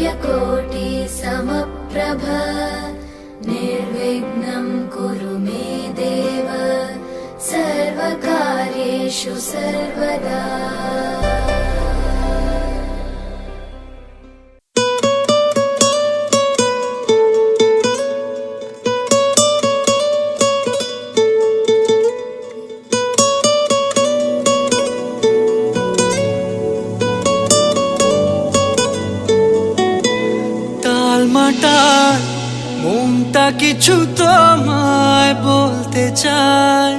सूर्यकोटि समप्रभ निर्विघ्नं कुरु मे देव सर्वकार्येषु सर्वदा। টালমাটাল মনটা কিছু তোমায় বলতে চায়,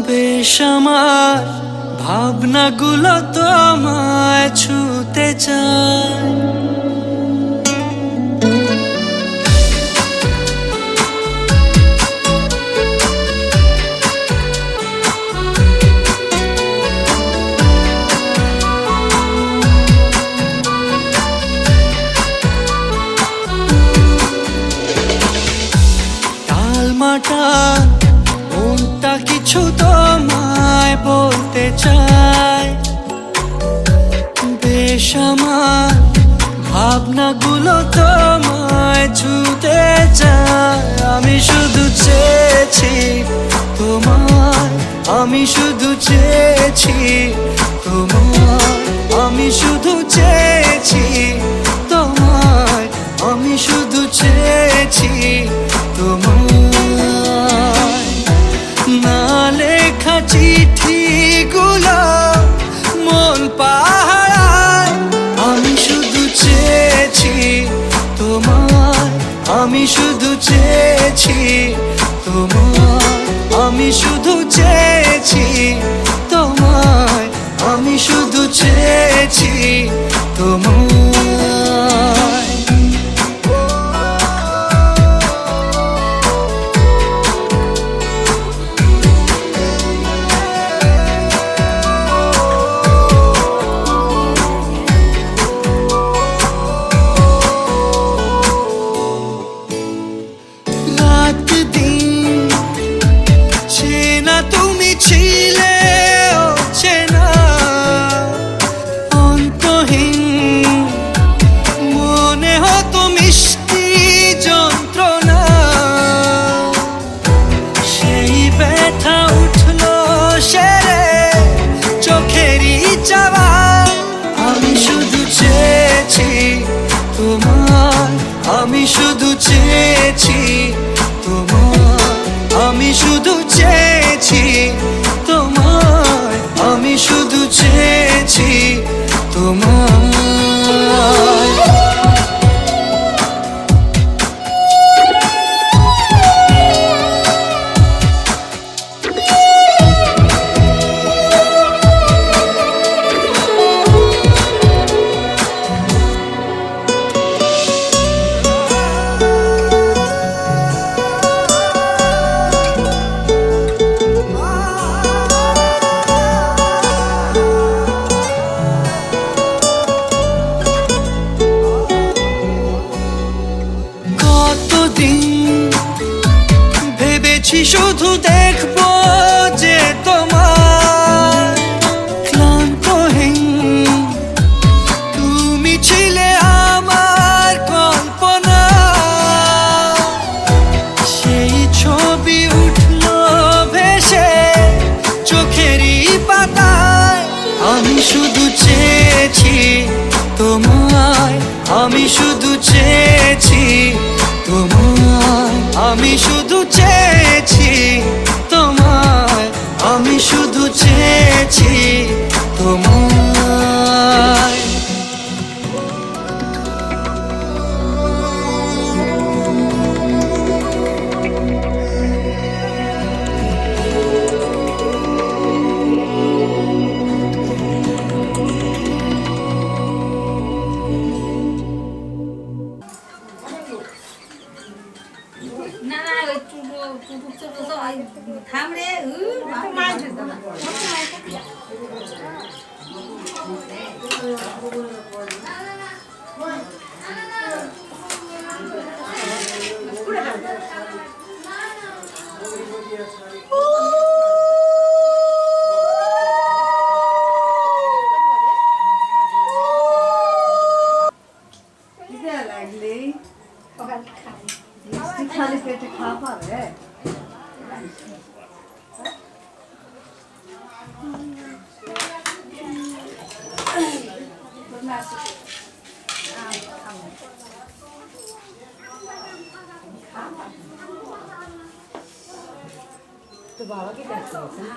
বেশ আমার ভাবনাগুলো তোমায় ছুতে চায়। মনটা কিছু তোমায় বলতে চায়, বেশ আমার ভাবনাগুলো তোমায় ছুতে চায়। আমি শুধু চেয়েছি তোমায়, আমি শুধু চেয়েছি তোমায়, আমি শুধু চেয়েছি তোমায়, আমি শুধু চেয়েছি তোমায়। না লেখা চিঠিগুলো মন পাহারায়, আমি শুধু চেয়েছি তোমায়, আমি শুধু চেয়েছি তোমায়, আমি শুধু চেয়েছি তোমায়, আমি শুধু চেয়েছি তোমায়। আমি শুধু চেয়েছি তোমায়, আমি শুধু চেয়েছি তোমায়, আমি শুধু চেয়েছি তোমায়। শুধু দেখবো যে তোমার ক্লান্তহীন, তুমি ছিলে আমার কল্পনা, সেই ছবি উঠলো ভেসে চোখেরই পাতায়। আমি শুধু চেয়েছি তোমায়, আমি শুধু চেয়েছি তোমায়, আমি শুধু চেয়েছি তোমায়, আমি শুধু চেয়েছি তোমায়। তো বাবাকে দেখতে হবে না?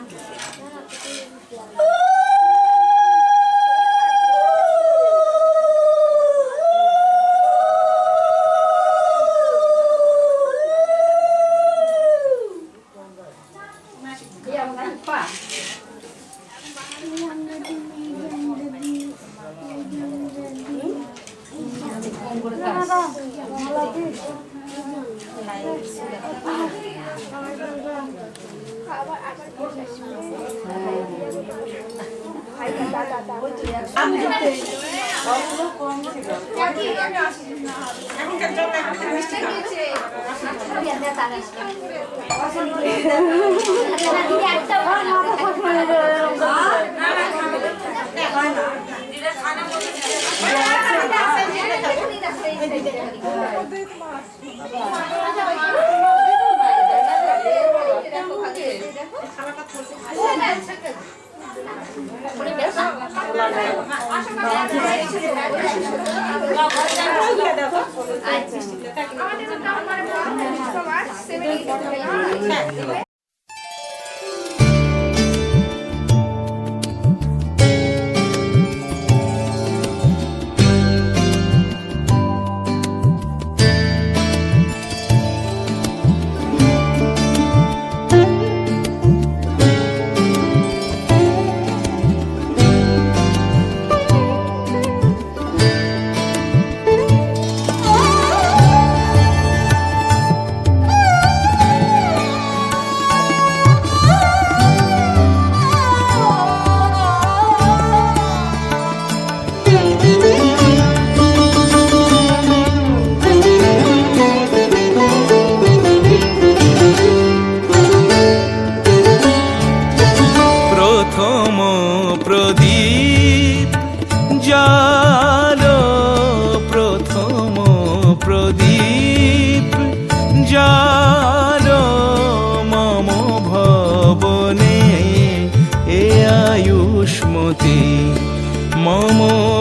মম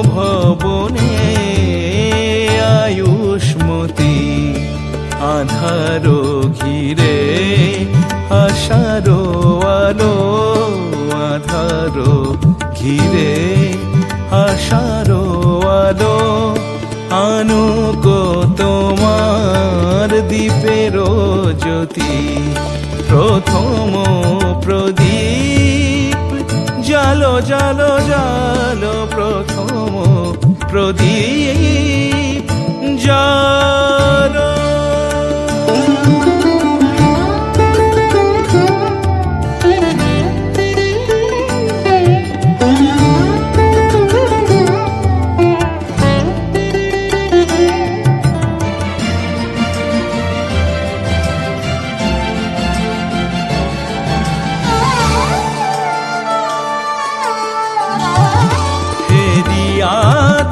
ভবনে আয়ুষ্মতি আধারো ঘিরে আশারো আলো আধারো ঘিরে আশারো আলো আনুক তোমার দীপের জ্যোতি প্রথম প্রদীপ জালো জালো জালো প্রথম প্রদীপ জালো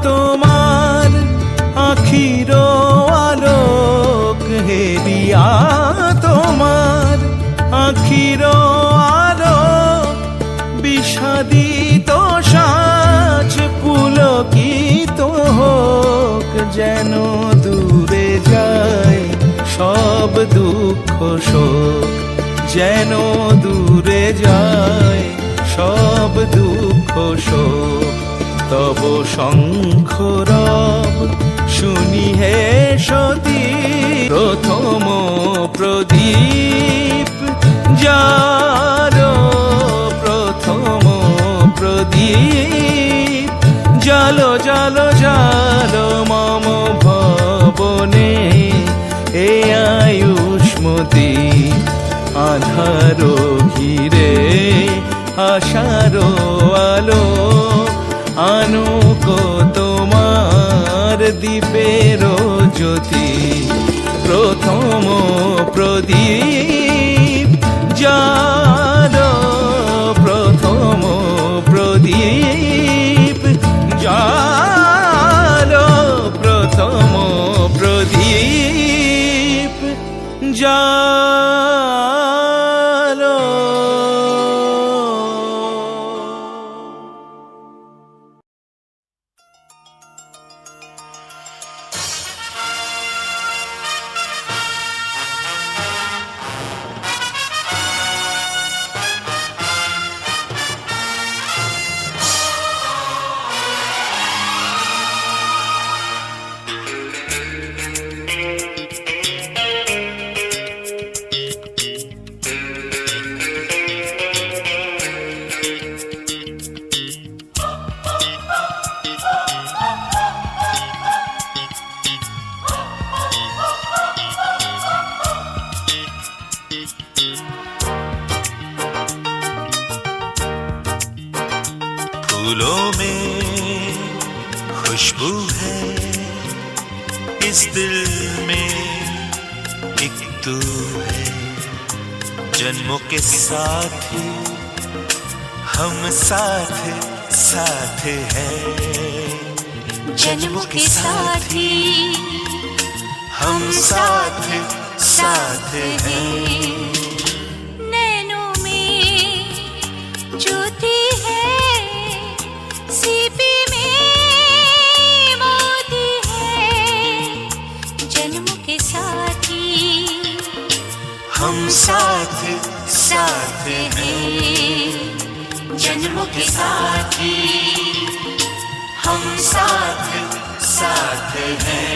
তোমার আখির আলোক হেরিয়া তোমার আখির আলোক বিষাদিত সাজ পুলকিত হোক যেন দূরে যায় সব দুঃখ শোক যেন দূরে যায় সব দুঃখ শোক তব শঙ্খ রব শুনি হে সতী প্রথম প্রদীপ জালো প্রথম প্রদীপ জালো জালো জালো মম ভবনে এ আয়ুষ্মতি আধারো ঘিরে আশারো আলো আনুক তোমার দীপের জ্যোতি প্রথম প্রদীপ জালো প্রথম প্রদীপ জালো প্রথম প্রদীপ জালো खुशबू है इस दिल में, एक तू है जन्मों के साथी, हम साथ साथ हैं। जन्मों के साथी हम साथ साथ हैं। नैनों में ज्योति है, सीपी में मोती है। जन्मों के साथी हम साथ साथ हैं। जन्मों के साथी हम साथ साथ हैं।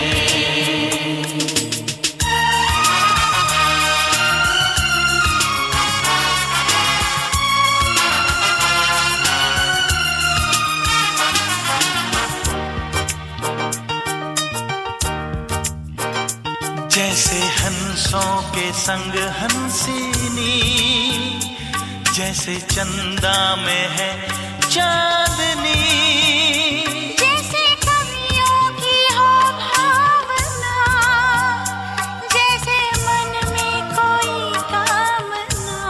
जैसे हंसों के संग हंसिनी, जैसे चंदा में है चांदनी, जैसे कवियों की हो भावना, जैसे मन में कोई कामना,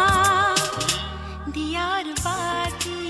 दियार बाती।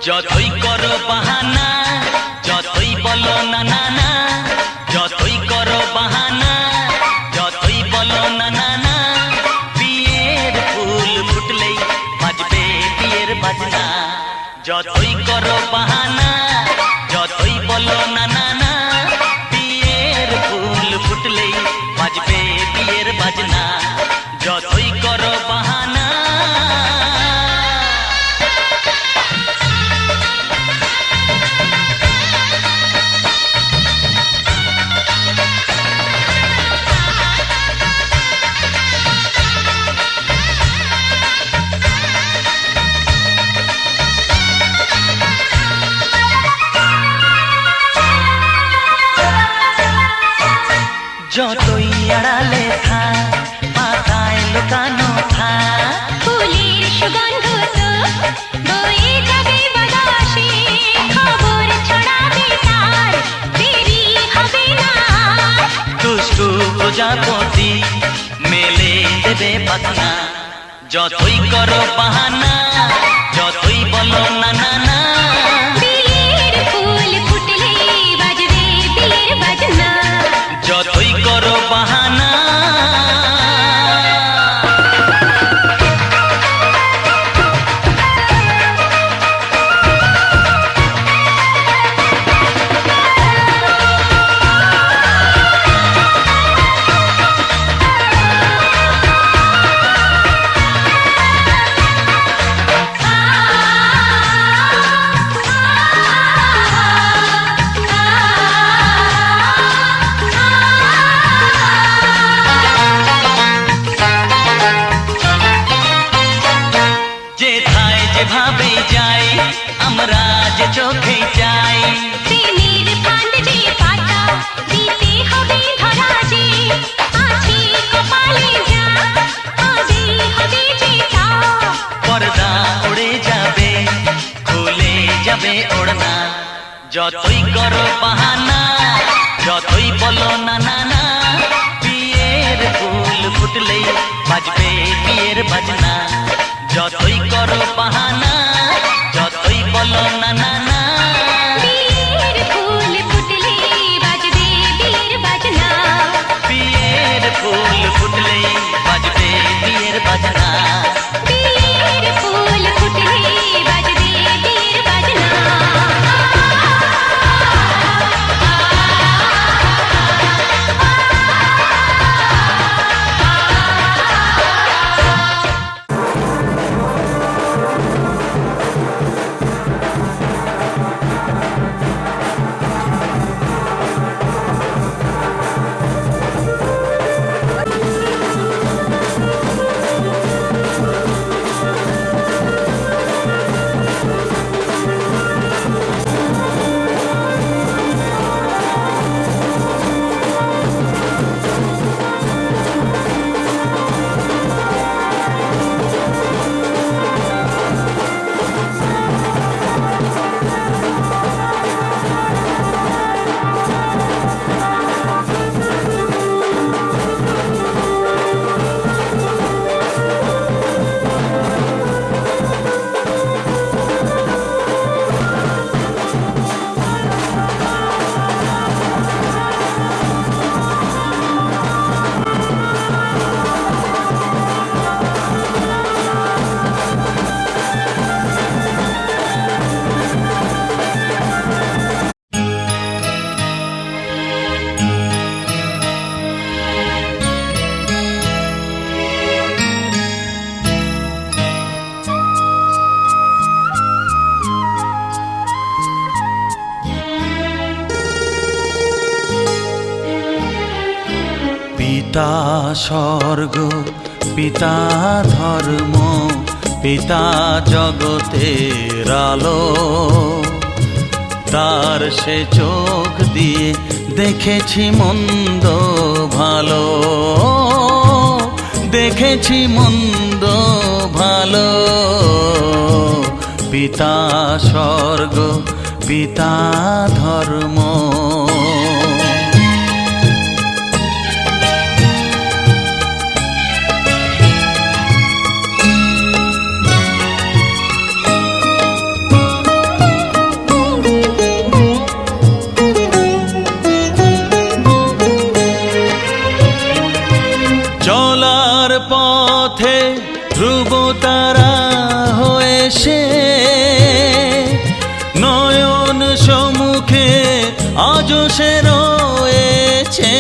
যতই করো বাহানা, যতই বলো না না না, যতই করো বাহানা, যতই বলো না না না, বিয়ের ফুল ফুটলেই বাজবে বিয়ের বাজনা। যতই করো বাহানা, যতই বলো না না না, বিয়ের ফুল ফুটলেই বাজবে বিয়ের বাজনা। যতই করো বাহানা। যতই আড়ালে থাক, পাতায় লুকানো থাক, ফুলের সুগন্ধ তো বয়ে যাবে বাতাসে, খবর ছড়াবে তার, দেরি হবে না। দুষ্টু প্রজাপতি মেলে দেবে পাখনা। যতই করো বাহানা, যতই বলো বলো না না না বিয়ের ফুল ফুটলে বাজবে বিয়ের বাজনা যতই করো বাহানা যেথায় যেভাবে যাই আমরা যে চোখে যাই প্রেমের ফান্ড যে পাতা দিতে হবে ধরা যে আছে কপালে যা হবে হবে যেটা পর্দা উড়ে যাবে খুলে যাবে ওড়না যতই করো বাহানা যতই বলো না না না বিয়ের ফুল ফুটলেই বাজবে বিয়ের বাজনা যতই করো বাহানা যতই বলো না না না বিয়ের ফুল ফুটলে বাজবে বিয়ের বাজনা বিয়ের ফুল ফুটলেই বাজবে বিয়ের বাজনা বিয়ের ফুল ফুটলে বাজবে বিয়ের বাজনা পিতা স্বর্গ পিতা ধর্ম পিতা জগতের আলো তার সে চোখ দিয়ে দেখেছি মন্দ ভালো দেখেছি মন্দ ভালো পিতা স্বর্গ পিতা ধর্ম চলার পথে ধ্রুব তারা হয়ে সে নয়ন সম্মুখে আজও সে রয়েছে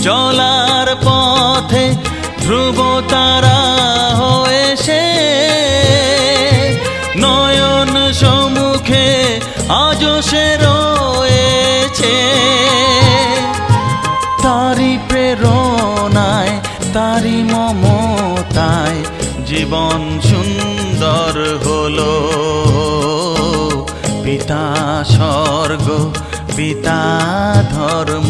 চলার পথে ধ্রুব তারা হয়ে সে নয়ন সম্মুখে আজও সে রয়েছে তারি প্রেরণায় তারি মমতায় জীবন সুন্দর হলো পিতা স্বর্গ পিতা ধর্ম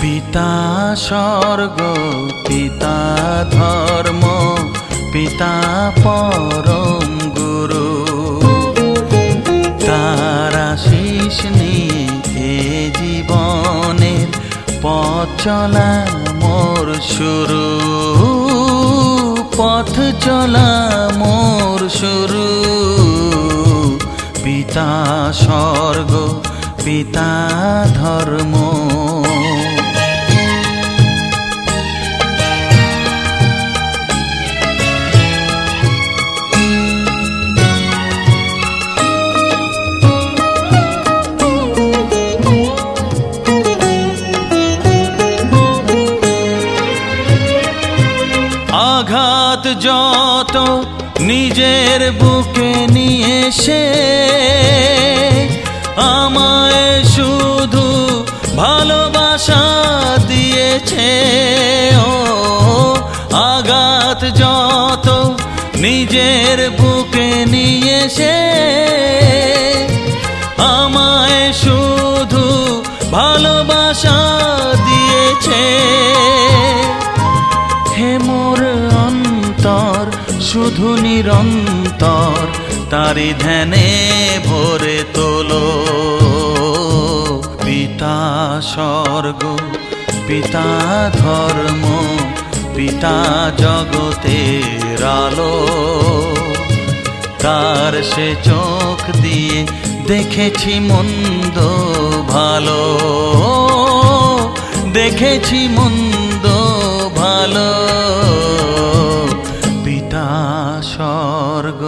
পিতা স্বর্গ পিতা পিতা পরম গুরু, তার আশিস নিয়ে এ জীবনের পথ চলা মোর শুরু, পথ চলা মোর শুরু। পিতা স্বর্গ পিতা ধর্ম, আঘাত যত নিজের বুকে নিয়ে সে আমায় শুধু ভালোবাসা দিয়েছে। ও আঘাত যত নিজের বুকে নিয়ে সে আমায় শুধু ভালোবাসা দিয়েছে। হে মোর অন্তর শুধু নিরন্তর তারি ধ্যানে ভরে তোলো। পিতা স্বর্গ পিতা ধর্ম পিতা জগতের আলো, তার সে চোখ দিয়ে দেখেছি মন্দ ভালো, দেখেছি মন্দ ভালো। পিতা স্বর্গ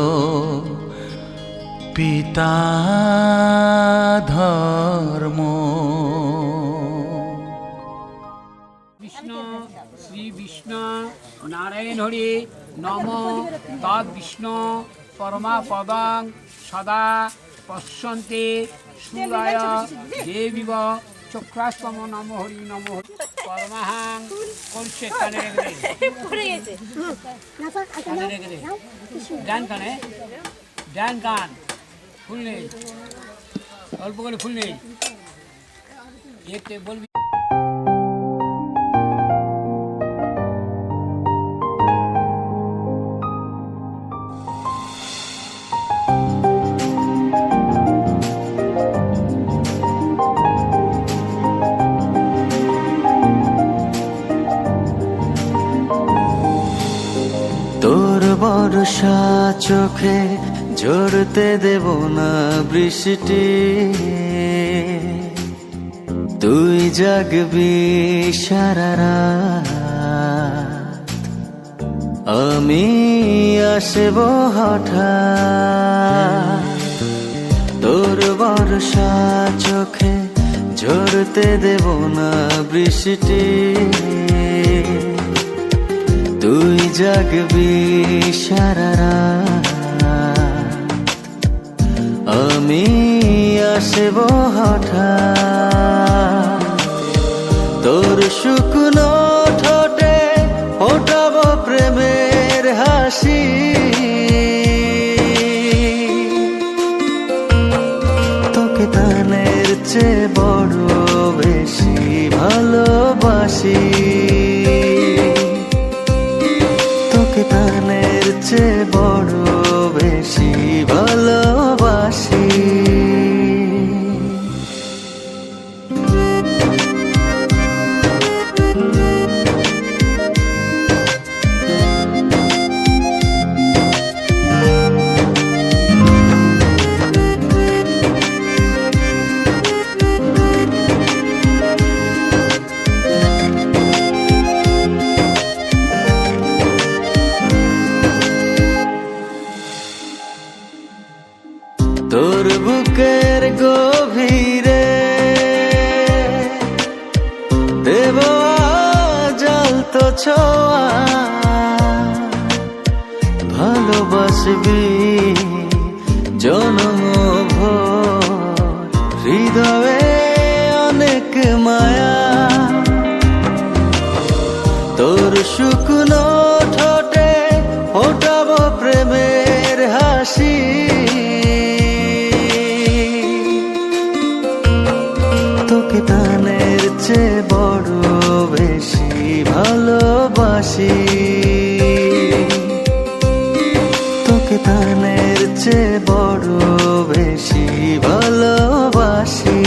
পিতা ধর্ম। বিষ্ণু শ্রী বিষ্ণু নারায়ণ হরি নম তদ বিষ্ণু পরমা পদং সদা পশ্যন্তে সুরায় দেবিব চক্রাস্তম নম হরি নম হরি পরমাহাং করছে কানে রেখে কানে রেখে ডান কানে ডান কান ফুল নেই, অল্প করে ফুল নেই, এতে বলবি। তোর বর্ষা চোখে ঝরতে দেব না বৃষ্টি, তুই জাগবি সারা রাত, আমি আসব হঠাৎ। তোর বর্ষা চোখে ঝরতে দেব না বৃষ্টি, তুই জাগবি সারা রাত, আমি আসব হঠাৎ। তোর শুকনো ঠোঁটে ফোটাব প্রেমের হাসি, তোকে তানের চেয়ে বড় বেশি ভালোবাসি, তোকে প্রাণের চেয়ে বড় বেশি ভালোবাসি। তোর বুকের গভীরে দেব জ্বলতো ছোঁয়া, ভালোবাসবি জনম ভোর, হৃদয়ে অনেক মায়া। তোর শুকনো ঠোঁটে ফোটাবো প্রেমের হাসি, তোকে প্রাণের চেয়ে বড় বেশি ভালোবাসি। প্রাণের চেয়ে বড় বেশি ভালোবাসি।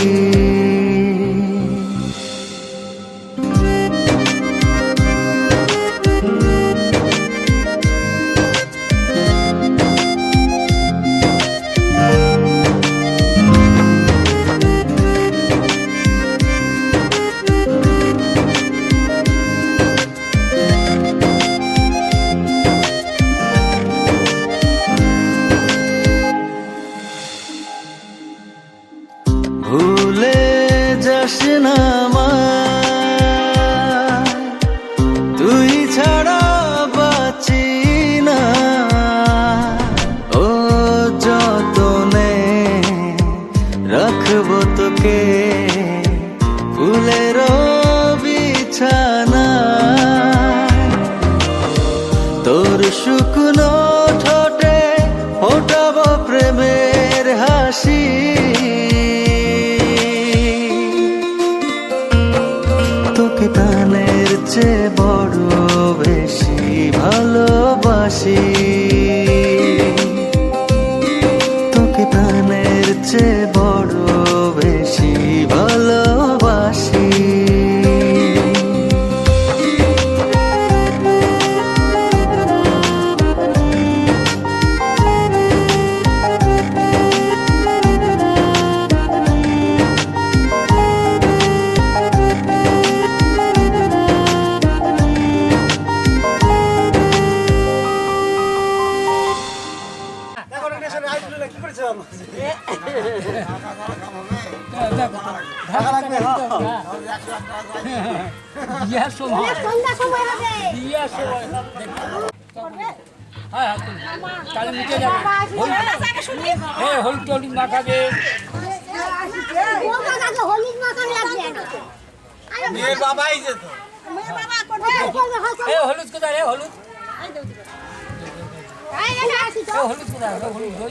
ভুলে যাস না আমায়, তুই ছাড়া বাঁচি না। ও যতনে রাখবো তোকে ফুলের বিছানা। তোর শুকনো ঠোঁটে ফোটাবো প্রেমের হাসি। তোকে প্রাণের চেয়ে বড় বেশি ভালোবাসি। তোকে প্রাণের চেয়ে বড় বেশি ভালোবাসি। বিয়ার সময় বিয়ার সময় হ্যাঁ তাহলে নিচে যাবে হলুদ টলুদ মাখাবে। হলুদ কোথায় হলুদ হলুদ কোথায় হলুদ হই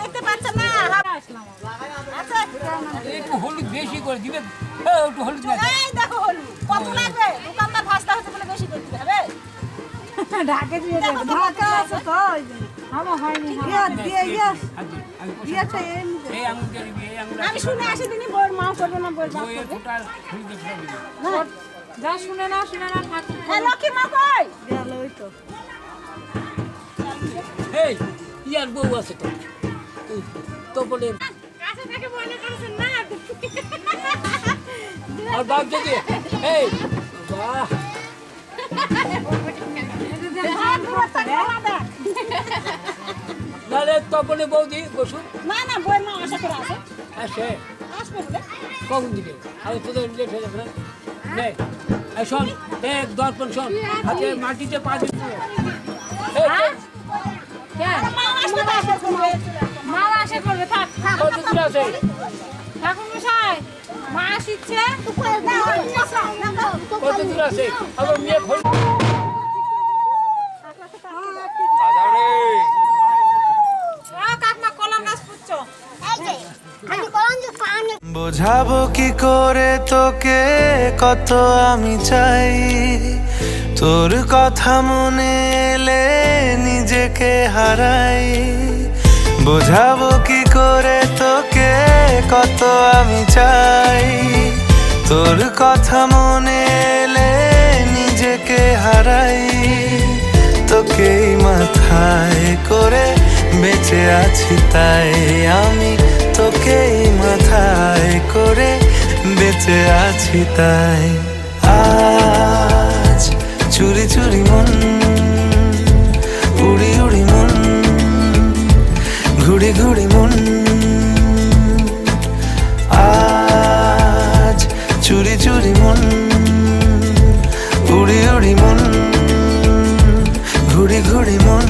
দেখতে পাচ্ছেন না? একটু হলুদ বেশি করে দিবে, একটু হলুদ দেখো হলুদ কত লাগবে? দোকানদার ভাস্তা হচ্ছে বলে বেশি করে দিতে হবে। ঢাকে দিয়ে ঢাকা আছে তো আমার হয়নি। আমি শুনে আসি দিনই বউর মা করবে না বউর বাপ করবে। যা শুনে না লক্ষ্মী মা কই গেল? ওই তো এই ইয়ার বউ আছে তো তো বলে কাছে থেকে মনে করছেন না আর বাপ যদি এই বাহ নালে তপনে বৌদি বসুন। না না বউর মা আশা করে আসে আসে আসবে বলে কখন দিবে? আমি তোদের লেট হয়ে যাবে না। নে শোন এক দর্পণ শোন হাতে মাটিতে পা দিতে মা আশা করবে থাক কত দূর আছে? ঠাকুর মশাই মা আসছে কত দূর আছে? আবার মেয়ে খোল কাকমা কলম গাছ পুচ্ছো বোঝাবো কি করে তোকে কত আমি চাই, তোর কথা মনে এলে নিজেকে হারাই। বোঝাবো কি করে তোকে কত আমি চাই, তোর কথা মনে এলে নিজেকে হারাই। তোকেই মাথায় করে বেঁচে আছি তাই আমি, তোকেই মাথায় করে বেঁচে আছি তাই। আজ চুরি চুরি মন উড়ি উড়ি মন ঘুড়ি ঘুড়ি মন। আজ চুরি চুরি মন উড়ি উড়ি মন ঘুড়ি ঘুড়ি মন।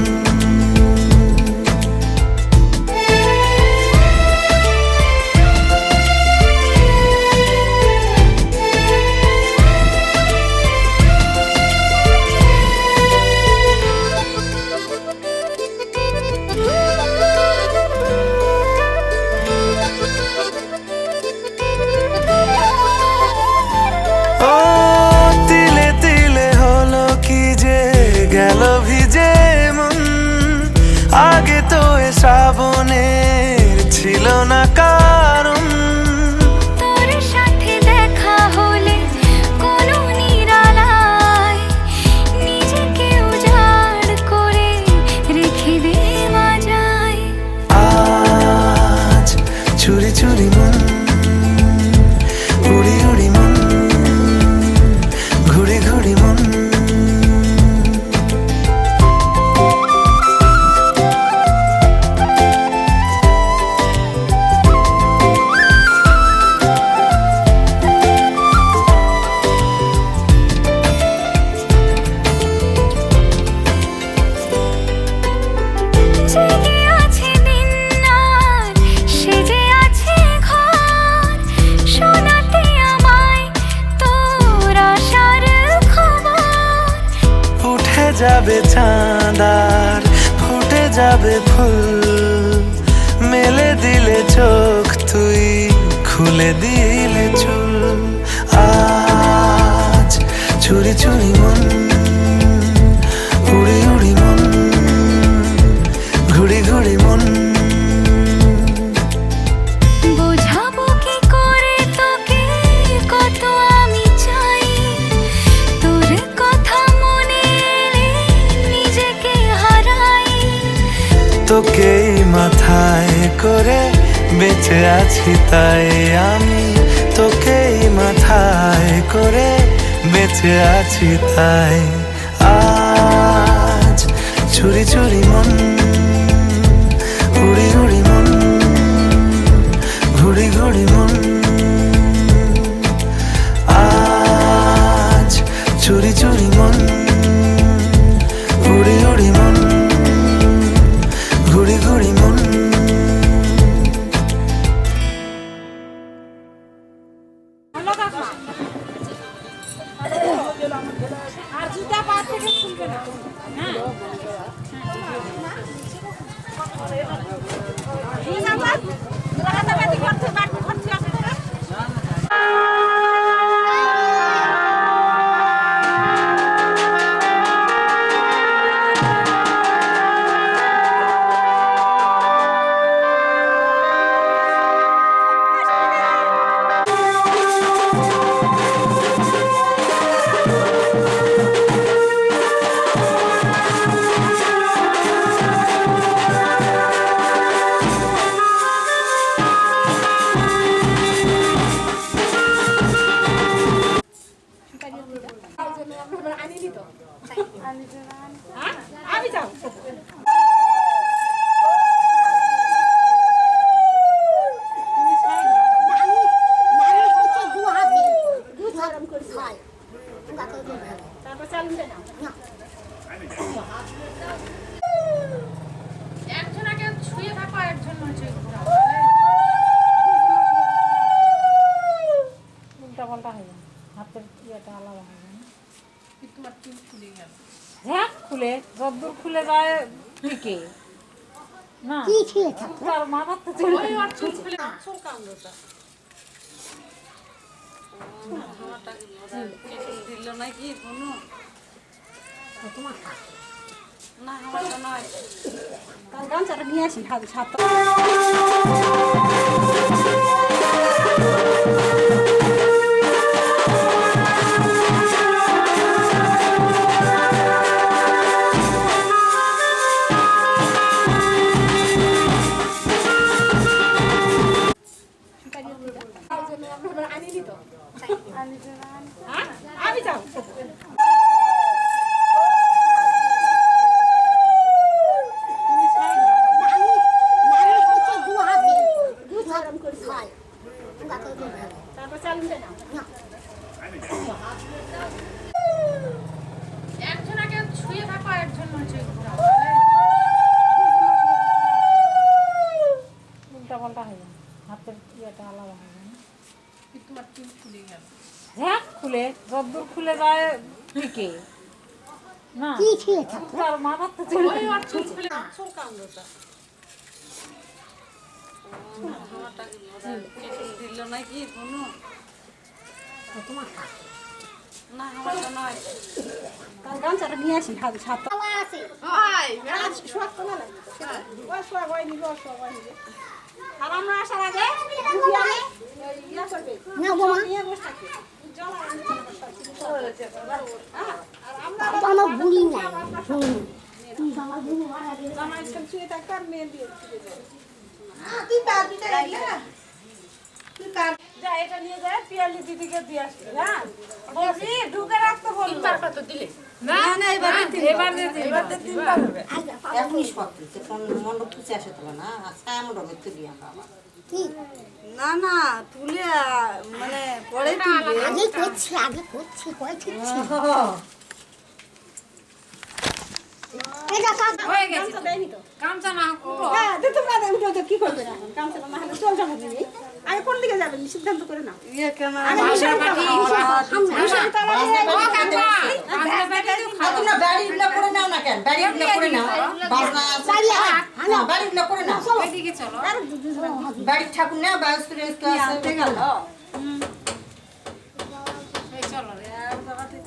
যাবে চাঁদার ফুটে যাবে ফুল মেলে দিলে চোখ তুই খুলে দিলে চুল আজ চুরি চুরি মন উড়ি উড়ি মন ঘুড়ি ঘুড়ি মন বোঝাবো কি করে তোকে কত আমি চাই তোর কথা মনে এলে নিজেকে হারাই তোকেই মাথায় করে বেঁচে আছি তাই আমি তোকেই মাথায় করে বেঁচে আছি তাই আজ চুরি চুরি মন উড়ি উড়ি মন ঘুড়ি ঘুড়ি মন আজ চুরি চুরি মন উড়ি উড়ি মন ঘুড়ি ঘুড়ি মন ভালো কাকা আর জুতা পা থেকে খুলবে না হ্যাঁ ঠিক আছে রাতারাতি করতে বাড়ি করতে আসে আমি যাও তারপর চালুন না একজন আগে শুয়ে থাকো একজন হচ্ছে উল্টা পাল্টা হয়ে যায় হাতের ইয়েটা আলাদা হয়ে যায় তোমার চুল খুলে গেল হ্যাঁ খুলে যদ্দূর খুলে যায় ঠিকই না তার মাথার তো চলে চুল খুলে চুল কামড়টা দিল নাকি কোনো তোমার না আমার তো নয় কাল গামছাটা নিয়ে আসি হাতে ছাতা আমি যাও তারপর চালুন না একজন আগে শুয়ে থাকো একজন হচ্ছে উল্টা পাল্টা হয়ে যায় হাতের ইয়েটা আলাদা হয়ে যায় তোমার চুল খুলে গেল হ্যাঁ খুলে যদ্দূর খুলে যায় ঠিকই না তার মাথার তো চলে চুল খুলে চুল কামড়টা দিল নাকি কোনো তোমার না আমার তো নয় কাল গামছাটা নিয়ে আসি হাতে ছাতা আছে ভাই শোয়া তো না লাগে ওই শোয়া হয় নি শোয়া হয় নি আর আমরা আসার আগে আমি ইয়া করবে না বাবা নিয়ে বসে থাকি জল আর আমরা আমার বুড়ি না তুই আমার বুড়ি মারা দে আমার স্কুল ছুঁয়ে থাকতে আর মেয়ে দিয়ে তুই তার দিতে লাগলে না তুই কার যা এটা নিয়ে যায় পিয়ালি দিদিকে দিয়ে আসবে হ্যাঁ বলছি ঢুকে রাখতে বল তিনবার কত দিলে না না এবার তিনবার হবে এখনই সত্যি কোন মণ্ডপ খুঁজে আসে তো না ছায়া মণ্ডপে তুলি আমরা আবার না না তুলে মানে পরে তুলবে আগে করছি কয় ঠিক এটা কাজ হয়ে গেছে তো দেয়নি তো কামচা না উঠো হ্যাঁ দিতে পারে উঠো তো কি করবে এখন কামচা না হলে চল যাবে দিদি আগে কোন দিকে যাবেন সিদ্ধান্ত করে নাও ইয়ে কেন বাসা পাটি তোমরা ব্যারিগুলো করে নাও না কেন ব্যারিগুলো করে নাও বাজনা ব্যারিগুলো করে নাও এদিকে চলো বাড়ির ঠাকুর না বায়স্ত্রী আছে গেল এই চলো রে আর বাবা তুই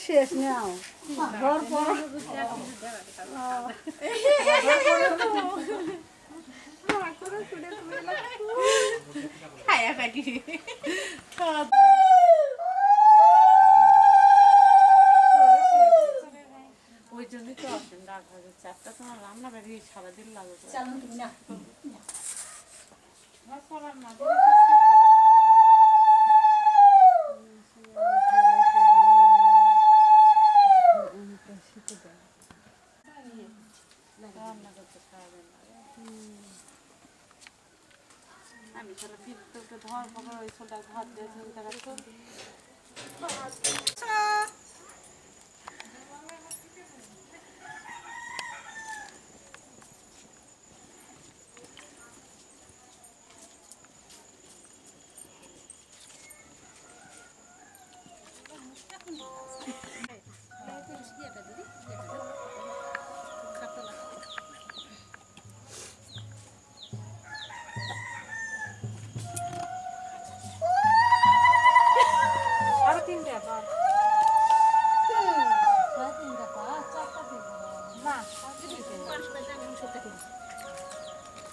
শেষ নাও ঘর পর ওই জন্যই তো আসেন রাগ হয়ে যাচ্ছে একটা তোমার রান্না বেরিয়ে সারাদিন লাগে রান্না করতে সারাদিন লাগে আমি তাহলে ফিরতে উঠে ধর পকড় ওই ছোটা ঘর দিয়েছে তারা তো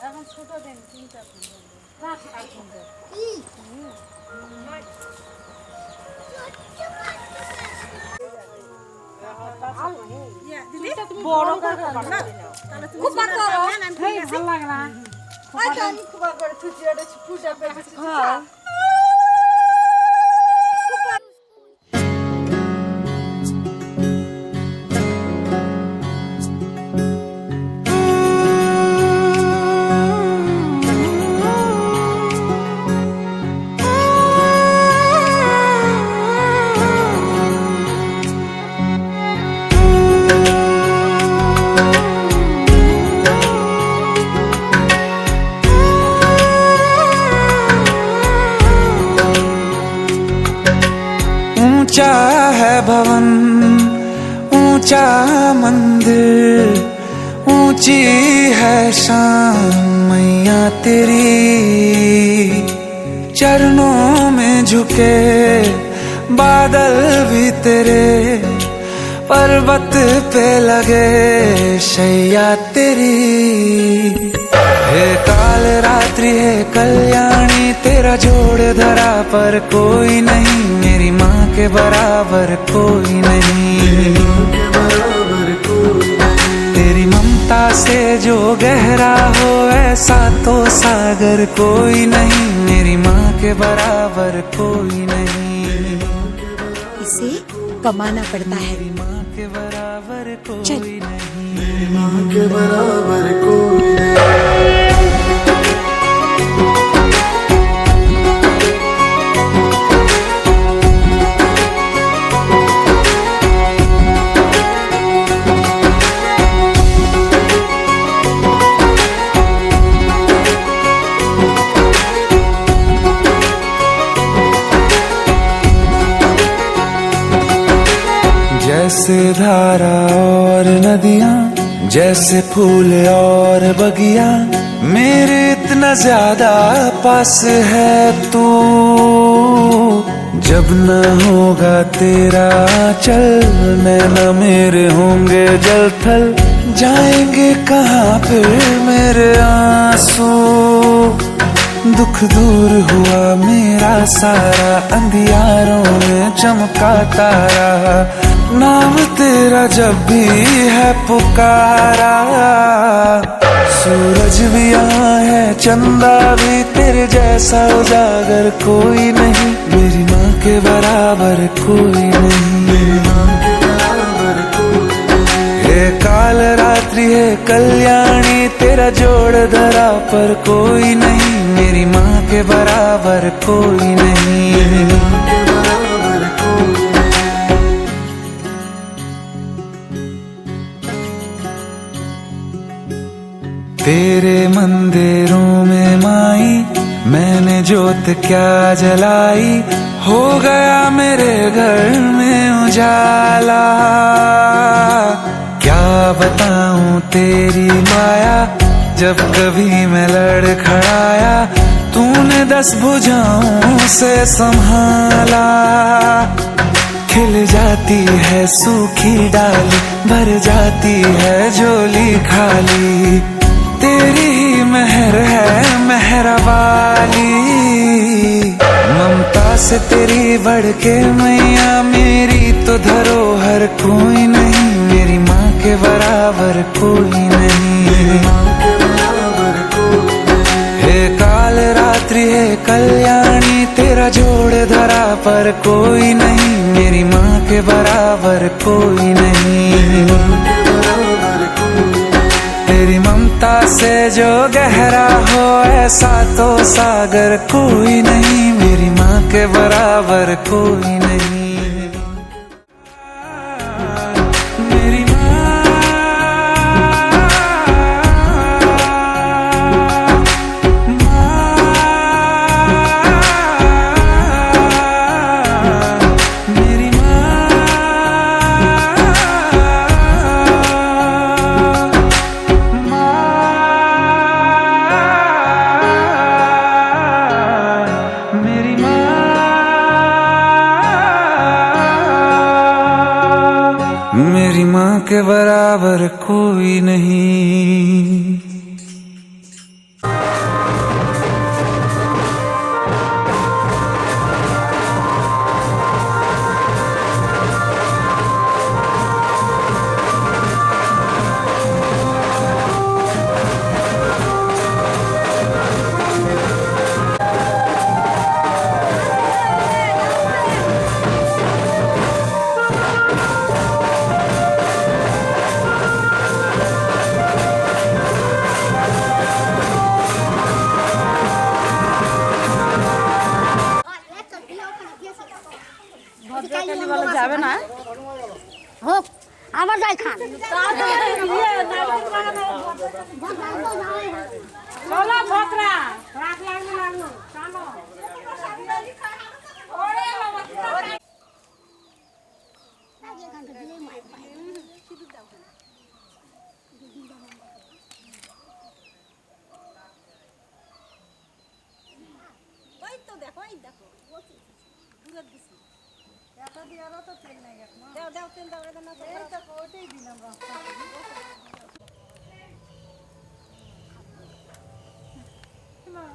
এখন ছোট দেন তিনটা বড় কারখানা না খুব ভালো লাগে না আমি খুব করে তুই এটা পূজা করছিস ऊंचा है भवन ऊंचा मंदिर ऊंची है शान मैया तेरी चरणों में झुके बादल भी तेरे पर्वत पे लगे शैया तेरी हे काल रात्रि है कल्याणी तेरा जोड़ धरा पर कोई नहीं मेरी माँ के बराबर कोई नहीं तेरी ममता से जो गहरा हो ऐसा तो सागर कोई नहीं मेरी माँ के बराबर कोई नहीं इसे कमाना पड़ता है मेरी माँ के बराबर चल। कोई नहीं मेरी माँ के बराबर कोई जैसे धारा और नदियाँ जैसे फूल और बगिया मेरे इतना ज्यादा पास है तू जब न होगा तेरा चल नैना मेरे होंगे जल थल जाएंगे कहाँ फिर मेरे आंसू दुख दूर हुआ मेरा सारा अंधियारों में चमका तारा नाम तेरा जब भी है पुकारा सूरज भी यहाँ है चंदा भी तेरे जैसा उजागर कोई नहीं मेरी माँ के बराबर कोई नहीं मेरी माँ के बराबर कोई नहीं हे काल रात्रि है कल्याणी तेरा जोड़ धरा पर कोई नहीं मेरी माँ के बराबर कोई नहीं मेरी माँ के बराबर कोई नहीं तेरे मंदिरों में माई मैंने जोत क्या जलाई हो गया मेरे घर में उजाला, क्या बताऊं तेरी माया, जब कभी मैं लड़खड़ाया तूने 10 भुजाओं से संभाला। खिल जाती है सूखी डाली, भर जाती है झोली खाली, तेरी ही मेहर है मेहरा वाली। ममता से तेरी बढ़ के मैया मेरी तो धरोहर कोई नहीं, मेरी माँ के बराबर कोई नहीं। हे काल रात्रि हे कल्याणी, तेरा जोड़ धरा पर कोई नहीं, मेरी माँ के बराबर कोई नहीं। तेरी ममता से जो गहरा हो ऐसा तो सागर कोई नहीं, मेरी माँ के बराबर कोई नहीं। मेरी मेरी माँ के बराबर कोई नहीं। যাবে না হোক আবার যাই খান চলো ভদ্রা রাত লাগবে লাগলো চলো ওরে বাবা ওই তো দেখো এই দেখো দূরে দিছি এটা দিয়ারও তো তেল নাই এখন দাও দাও তেল দাও এটা না এই তো ওইটাই দিলাম রাস্তা না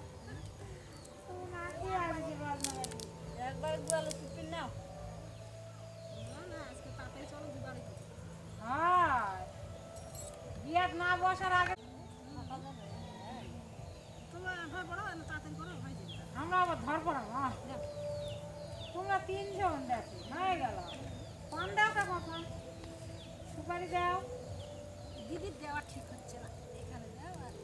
তোমরা কি আর যে বাজ না একবার গুয়ালো টিফিন নাও না না আজকে তাড়াতাড়ি চলো দিবাড়ি হ্যাঁ বিয়াত না বসার আগে তোমরা ধর পড়ো না তাড়াতাড়ি করো ভাই আমরা আবার ধর পড়ো হ্যাঁ তোমরা 3 জন দেখো হয়ে গেল পান দাও কা কথা সুপারি দাও দিদি দেওয়া ঠিক হচ্ছে না এখানে দাও আর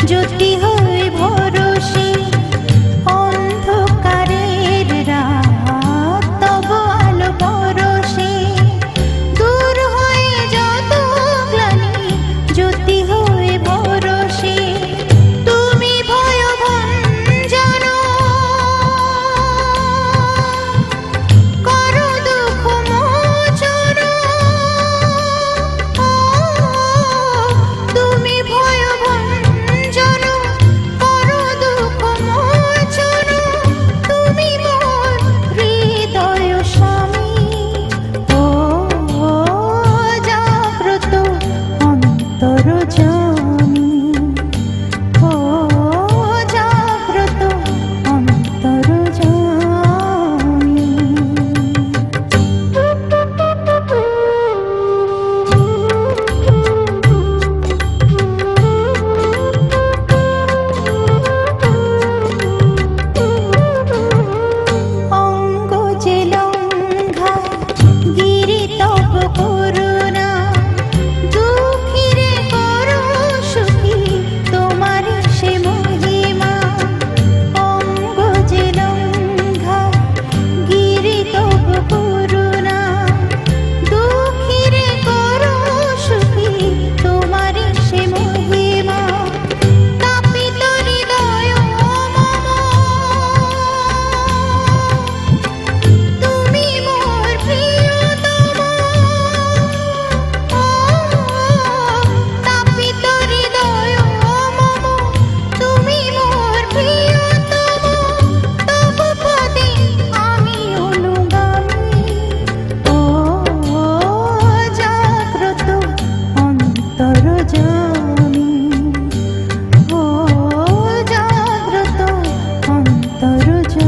জ্যোতি হয়ে ভরসে অন্ধকারের রাত তব আলো পরশে দূর হয়ে যত গ্লানি জ্যোতি হয়ে ভরসে তুমি ভয়ভঞ্জন করো দুঃখ মোচন তুমি ভয়ভঞ্জন করো দুঃখ মোচন তুমি মোর হৃদয় স্বামী ও জাগ্রত অন্তর্যামী ও জাগ্রত অন্তর্যামী অঙ্গ যে লঙ্ঘা গিরি তব করুণা দুঃখীরে করো সুখী তোমার সে মহিমা অঙ্গ যে লঙ্ঘা গিরি তব করুণা দুঃখীরে করো সুখী তোমার সে মহিমা তাপিত হৃদয় মম তুমি মোর প্রিয়তম তাপিত হৃদয় মম তুমি মোর প্রিয়তম তব পদে আমি অনুগামী ও জাগ্রত অন্তর্যামী ও জাগ্রত অন্তর্যামী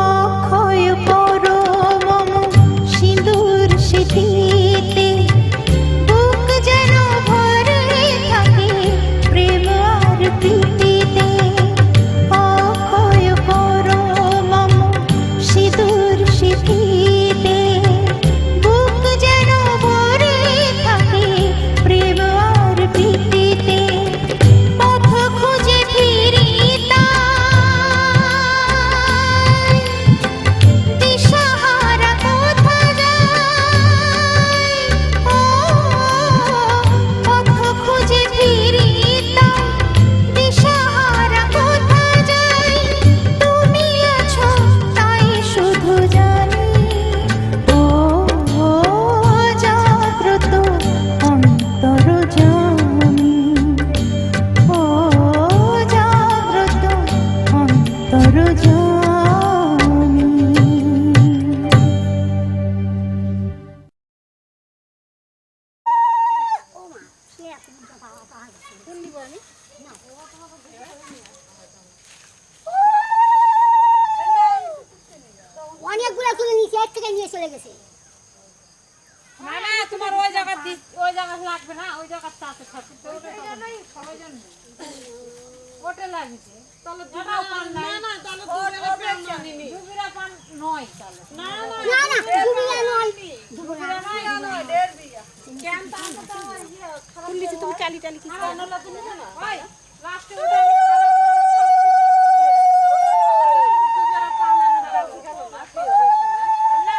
অক্ষয় করো মম সিঁদুর সিঁথিতে বুক যেন ভরে থাকে প্রেম আর প্রীতিতে অক্ষয় করো মম সিঁদুর সিঁথিতে বুক যেন ভরে থাকে প্রেম আর প্রীতিতে পথ খুঁজে ফিরি তাই দিশাহারা কোথা যাই ও পথ খুঁজে ফিরি তাই দিশাহারা কোথা যাই তুমি আছো তাই শুধু জানি ও জাগ্রত অন্তর্যামী ও জাগ্রত অন্তর্যামী অনেকগুলো তুলে নিচে এক থেকে নিয়ে চলে গেছে না না তোমার ওই জায়গা লাগবে না ওই জায়গার চাপে থাকে সবাই জানবে ওটা লাগিছে তাহলে দুবিরা পান নাই না তাহলে দুবিরা পান নয় তাহলে না না দুবিয়া নয় দুবিরা নয় দেড় বিঘা কেন তাহলে তো পুলিশে তুমি চালি চালি কি নলা তুমি না ওই লাস্টে ওটা দুবিরা পান না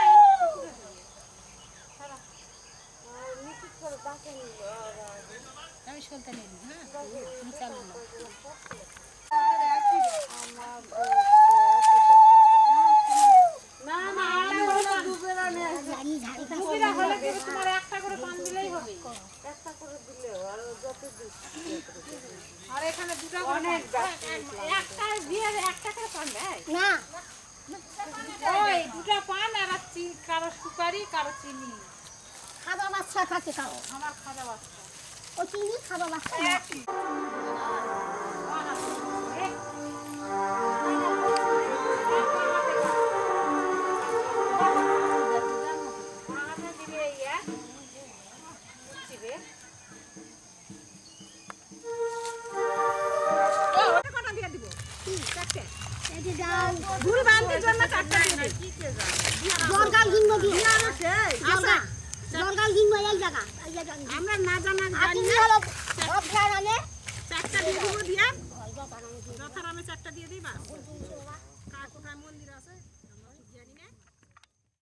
আমি শুনতে নেই হ্যাঁ আমি চালু না না না দুবিরা নেই দুবিরা হলে কি তোমার একটা করে পান দিলেই হবে একটা করে দিলে আর যত আর এখানে দুটো অনেক একটা দিয়ে একটা করে পান দেয় না ওই দুটো পান আর কারো সুপারি কারো চিনি খাওয়া বাচ্চা থাকে খাও আমার খাওয়া বাচ্চা ও চিনি খাওয়া বাচ্চা ঘুড়ি বাঁধতে জন্য 4টা দিয়ে দে জলগাল কিনবো দিয়ে জলগাল কিনবো এই জায়গা আমরা না জানা জানি না সব জানে 4টা দিয়ে দিব দিয়া যথারামে 4টা দিয়ে দিবা কার কোথায় মন্দির আছে